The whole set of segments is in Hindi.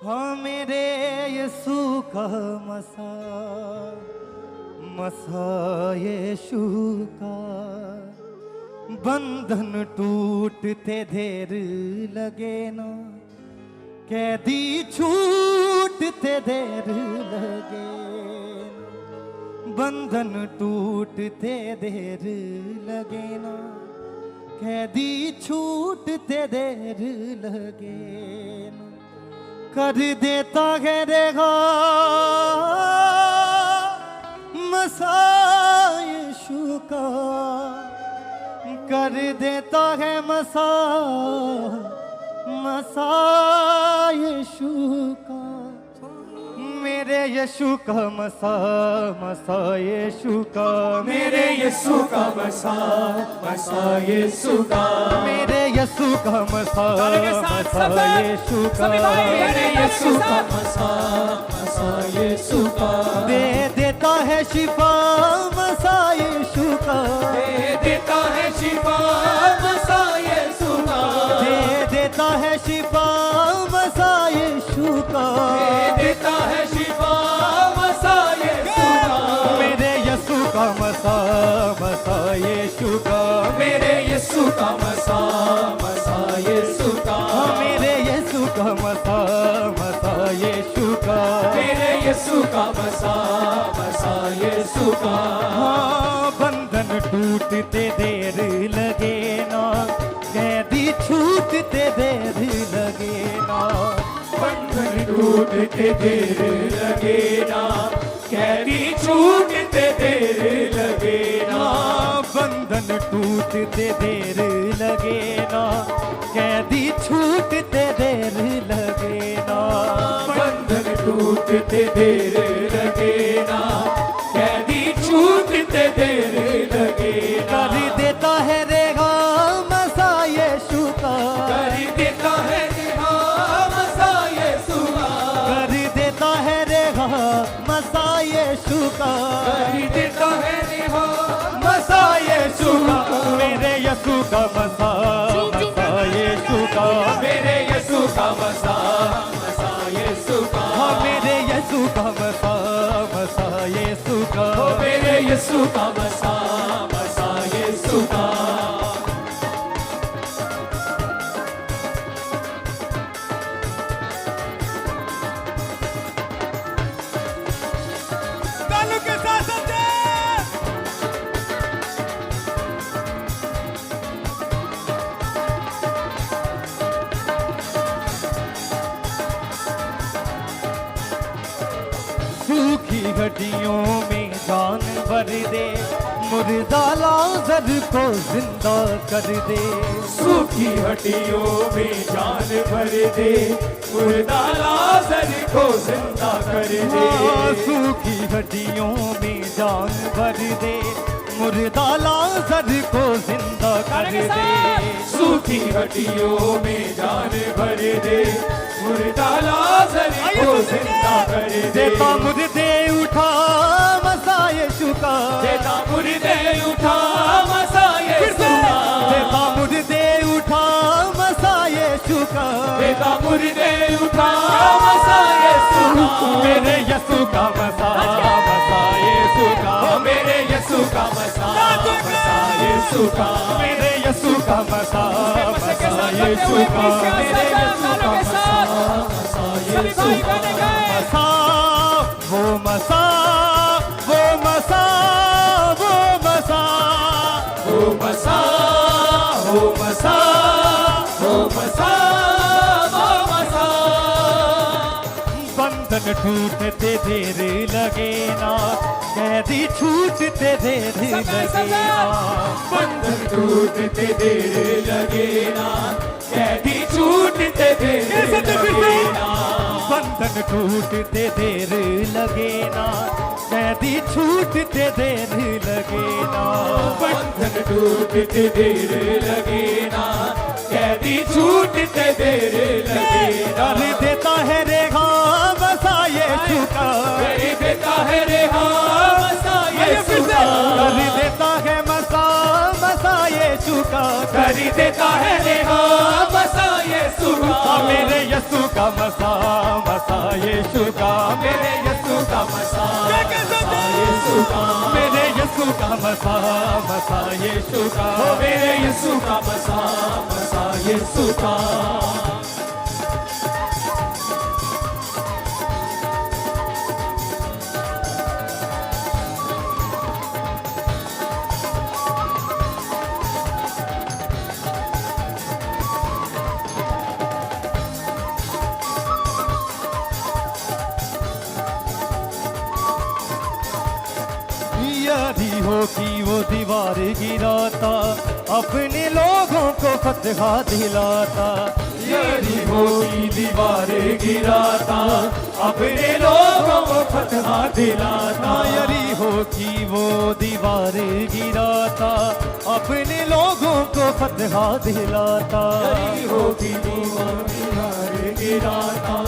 हाँ मेरे यीशु का मसा मसा यीशु का बंधन टूटते देर लगे ना, कैदी छूटते देर लगे ना, बंधन टूटते देर लगे ना, कैदी छूटते देर लगे ना, कर देता है रेगा मसा यीशु का, कर देता है मसा मसा यीशु का, मेरे यीशु का मसा मसा यीशु का, मेरे यीशु का मसा मसा यीशु का, मेरे यीशु का मसा मसा यीशु का, मेरे यीशु का मसा मसा यीशु का, दे देता है शिफा मसा यीशु का, दे देता है शिफा मसा यीशु का, दे देता है शिफा मसा यीशु का, दे देता है शिफा मसा यीशु का, मेरे यीशु का मसा मसा यीशु का, मेरे यीशु का मसा मसा यीशु का, मेरे यीशु का मसा मसा यीशु का, मेरे यीशु का मसा मसा यीशु का, हाँ बंधन टूटते देर लगे ना, कैदी छूटते देर लगे ना, बंधन टूटते देर लगे ना, कैदी छूटते देर लगे ना, बंधन टूटते देर लगे ना, कैदी छूटते देर लगे ना, बंधन टूटते देर लगे ना, कैदी छूटते देर लगे ना, कर देता है रेगा मसा यीशु का, कर देता है रेहा मसा यीशु का, कर देता है रेगा मसा यीशु का, कर देता है रेहा मसा यीशु का, मेरे यीशु का मसा मसा यीशु का, मेरे यीशु का मसा मसा यीशु का, हाँ मेरे यीशु का मसा मसा यीशु का, मेरे यीशु का मसा मसा यीशु का, तालु के साथ समझे। सूखी हड्डियों में जान भर दे, मुर्दा लाजर को जिंदा कर दे, सूखी हड्डियों में जान भर दे, मुर्दा लाजर को जिंदा कर दे, हाँ, सूखी हड्डियों में जान भर दे, मुर्दा लाजर को जिंदा कर दे, सूखी हड्डियों में जान भर दे, मुर्दा लाजर को जिंदा कर दे, देता मुर्दे उठा मसा यीशु का, देता मुर्दे उठा मसा यीशु का, देता मुर्दे उठा मसा यीशु का, देता मुर्दे उठा मसा यीशु का, मेरे यीशु का मसा मसा यीशु का, मेरे यीशु का मसा मसा यीशु का, मेरे यीशु का मसा मसा यीशु का, मेरे यीशु का मसा मसा यीशु का, मसा वो मसा वो मसा वो मसा ओ मसा ओ मसा ओ मसा ओ मसा, बंधन टूटते देर लगे ना, कैदी छूटते देर लगे ना, बंधन टूटते देर लगे ना, कैदी छूटते देर लगे ना, बंधन टूटते देर लगे ना, कैदी छूटते देर लगे ना, बंधन टूटते देर लगे ना, कैदी छूटते देर लगे ना, कर देता है रेगा मसा यीशु का, कर देता है रेहा मसा यीशु का, कर देता है मसा मसा यीशु यीशु का कर देता है रेहा मसा यीशु का मेरे यीशु का मसा मसा यीशु का मेरे यीशु का मसा मसा यीशु का मेरे यीशु का मसा मसा यीशु का मेरे यीशु का मसा मसा यीशु का यदि हो कि वो दीवार गिराता अपने लोगों को फतह दिलाता यदि वो की दीवारें गिराता अपने लोगों को फतह दिलाता यदि हो कि वो दीवार गिराता अपने लोगों को फतह दिलाता यदि वो की दीवारें गिराता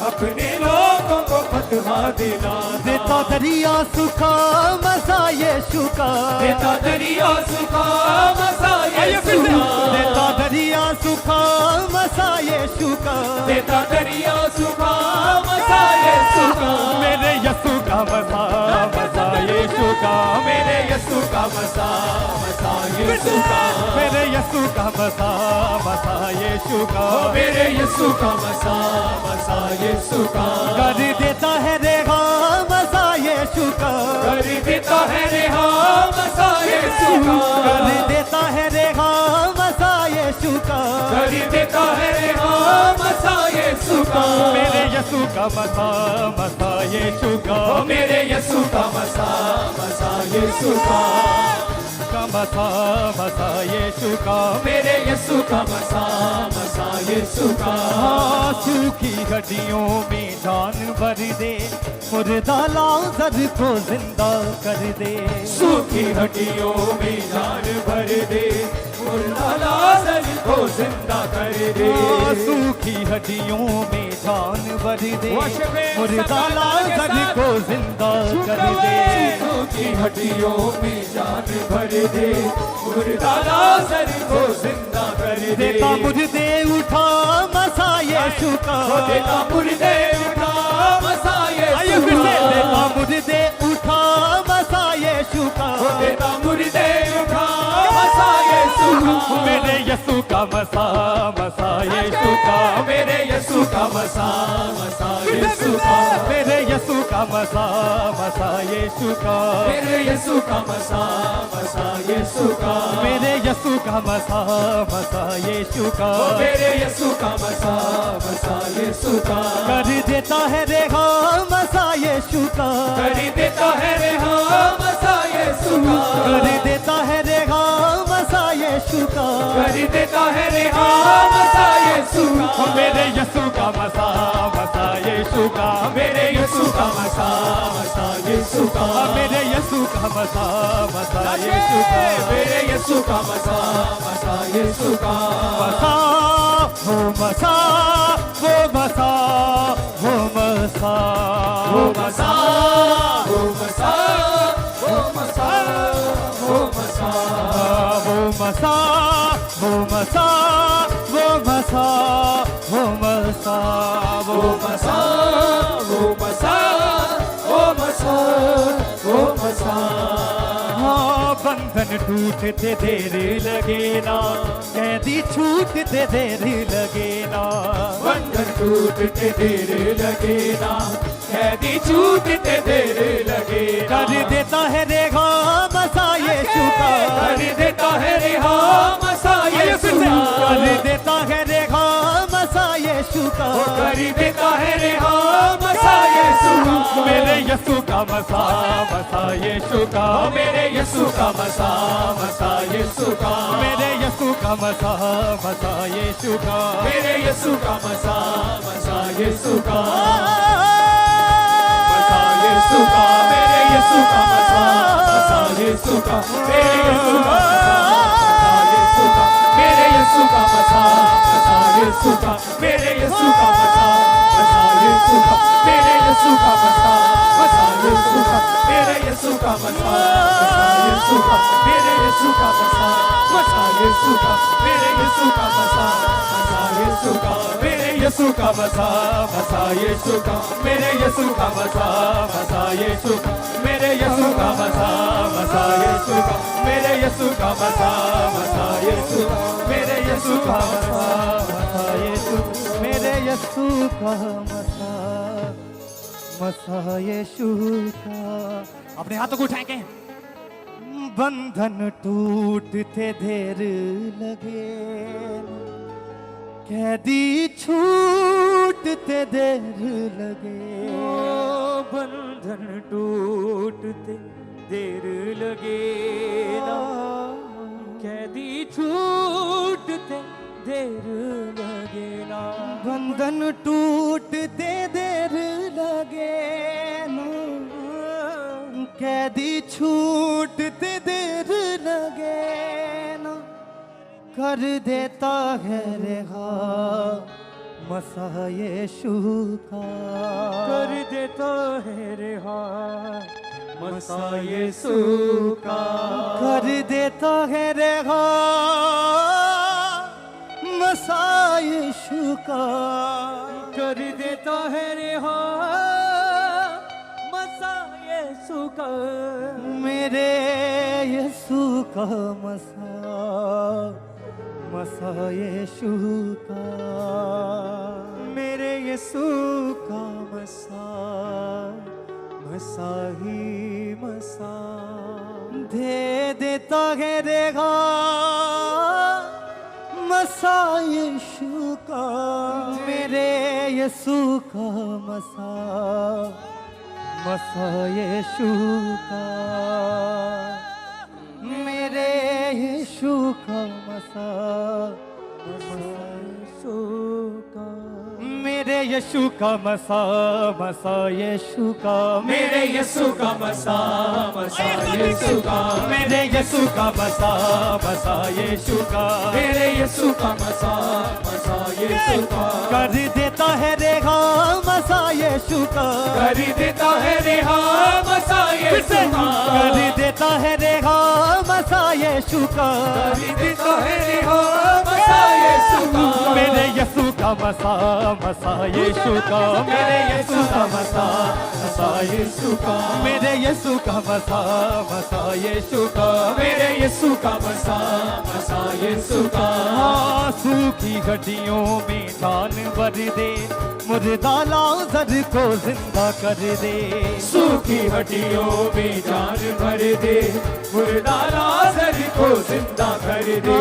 अपने लोगों को फतह दिलाता देता दरिया सुखा मसा यीशु का देता दरिया सुखा मसा यीशु का देता दरिया सुखा मसा यीशु का देता दरिया सुखा मसा यीशु का मेरे यीशु का मसा मसा यीशु का मेरे यीशु का मसा मसा यीशु का मेरे यीशु का मसा मसा यीशु का मेरे यीशु का मसा मसा यीशु का कर देता है रेहा मसा यीशु का कर देता है रेहा मसा यीशु का कर देता है रेहा मसा यीशु का कर देता है रेहा मसा यीशु का मेरे यीशु का मसा मसा यीशु का मेरे यीशु का मसा मसा यीशु का मसा मसा यीशु का मेरे यीशु का मसा मसा यीशु का सूखी हड्डियों में जान भर दे मुर्दा लाज़र को जिंदा कर दे सूखी हड्डियों में जान भर दे मुर्दा लाज़र को जिंदा कर दे सूखी हड्डियों में जान भर दे मुर्दा लाज़र को जिंदा कर दे सूखी हड्डियों में जान भर दे मुर्दा लाज़र को जिंदा कर दे देता मुर्दे उठा मसा यीशु का देता मुर्दे उठा मसा आइए यीशु फिर से का देता मुर्दे उठा मसा यीशु का देता मुर्दे उठा मसा यीशु का मेरे यीशु का मसा मसा यीशु का मेरे यीशु का मसा मसा यीशु का मेरे यीशु का मसा मसा यीशु का मेरे यीशु का मसा मसा यीशु का मेरे यीशु का मसा मसा यीशु का मेरे यीशु का मसा मसा यीशु का कर देता है रेहा मसा यीशु का कर देता है रेहा मसा यीशु का कर देता है रेहा मसा यीशु का कर देता है रेहा मसा यीशु का मेरे यीशु का मसा मसा यीशु का मेरे यीशु का मसा मसा यीशु का मेरे यीशु का मसा मसा यीशु का मेरे यीशु का मसा मसा यीशु का मसा वो मसा वो मसा वो मसा वो मसा वो मसा वो मसा वो मसा वो मसा वो मसा वो मसा वो मसा वो मसा वो मसा वो मसा वो मसा हाँ बंधन टूटते देर लगे ना कैदी छूटते देर लगे ना बंधन टूटते देर लगे ना कैदी छूटते देर लगे ना कर देता है रेहा मसा यीशु का कर देता है रेहा मसा यीशु का कर देता है रेहा मसा यीशु का कर देता है रेहा मसा यीशु का मेरे यीशु का मसा मसा यीशु का मेरे यीशु का मसा मसा यीशु का मेरे यीशु का मसा मसा यीशु का मेरे यीशु का मसा मसा यीशु का यीशु का मेरे यीशु का मसा मसा यीशु का मेरे यीशु का मसा मसा यीशु का मेरे यीशु का मसा मसा यीशु का मेरे यीशु का मसा मसा यीशु का मेरे यीशु का मसा मसा यीशु का मेरे यीशु यीशु का मसा मसा यीशु का मेरे यीशु का मसा मसा यीशु का मेरे यीशु का मसा मसा यीशु का मेरे यीशु का मसा मसा यीशु का मेरे यीशु का मसा मसा यीशु का मेरे यीशु का मसा मसा यीशु का मेरे यीशु का मसा मसा यीशु मेरे यीशु का मसा मसा यीशु का। अपने हाथों को उठाएंगे। बंधन टूटते देर लगे कैदी छूटते देर लगे बंधन टूटते देर लगे ना कैदी छूटते देर लगे ना बंधन टूटते देर लगे ना कैदी छूटते देर लगे ना कर देता है रेहा मसा यीशु का कर देता है रेहा मसा यीशु का कर देता है रेहा मसा यीशु का कर देता है रेहा मसा यीशु का मेरे यीशु का मसा मसा यीशु का मेरे यीशु का मसा मसा ही मसा दे देता है रेगा मसा यीशु का मेरे यीशु का मसा मसा यीशु का मेरे यीशु का मसा मसा यीशु का मेरे यीशु का मसा मसा यीशु का मेरे यीशु का मसा मसा यीशु का मेरे यीशु का मसा मसा यीशु का मेरे यीशु का मसा मसा यीशु का कर देता है रेगा मसा यीशु का कर देता है रेहा मसा यीशु का कर देता है रेगा मसा यीशु का कर देता है रेहा मसा यीशु का मेरे यीशु का मसा मसा यीशु का मेरे यीशु का मसा मसा यीशु का मेरे यीशु का मसा मसा यीशु का मेरे यीशु का मसा मसा यीशु का आंसू की हड्डियों में जान भर दे मुर्दा लाज़र को जिंदा कर दे सूखी हड्डियों में जान भर दे मुर्दा लाज़र को जिंदा कर दे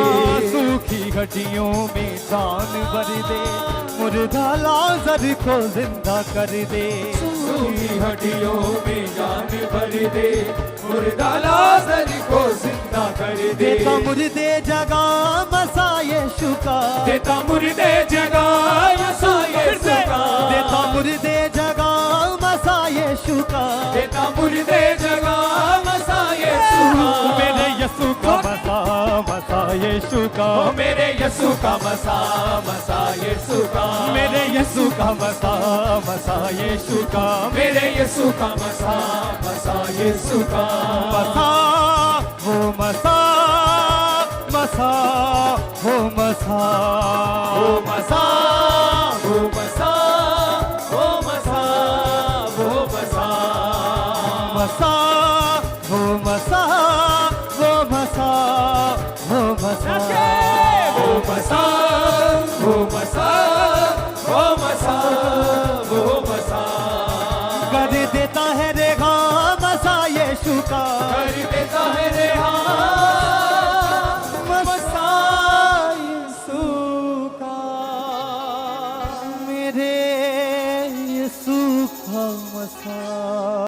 सूखी हड्डियों में जान भर दे मुर्दा लाज़र को जिंदा कर दे सूखी हड्डियों में जान भर दे मुर्दा लाज़र को जिंदा कर दे देता मुर्दे जगा मसा यीशु का देता मुर्दे जगा मसा यीशु का देता मुर्दे जगा मसा यीशु का देता मुर्दे जगा मसा यीशु का मेरे यीशु का मसा मसा यीशु का मेरे यीशु का मसा मसा यीशु का मेरे यीशु का मसा मसा यीशु का मेरे यीशु का मसा मसा यीशु का मसा वो मसा मसा वो मसा ओ मसा ओ मसा ओ मसा ओ मसा मसा वो मसा वो मसा वो मसा ओ मसा ओ मसा ओ मसा ओ मसा कर देता है रेगा मसा यीशु का कर देता है रेहा मसा यीशु का मेरे यीशु का मसा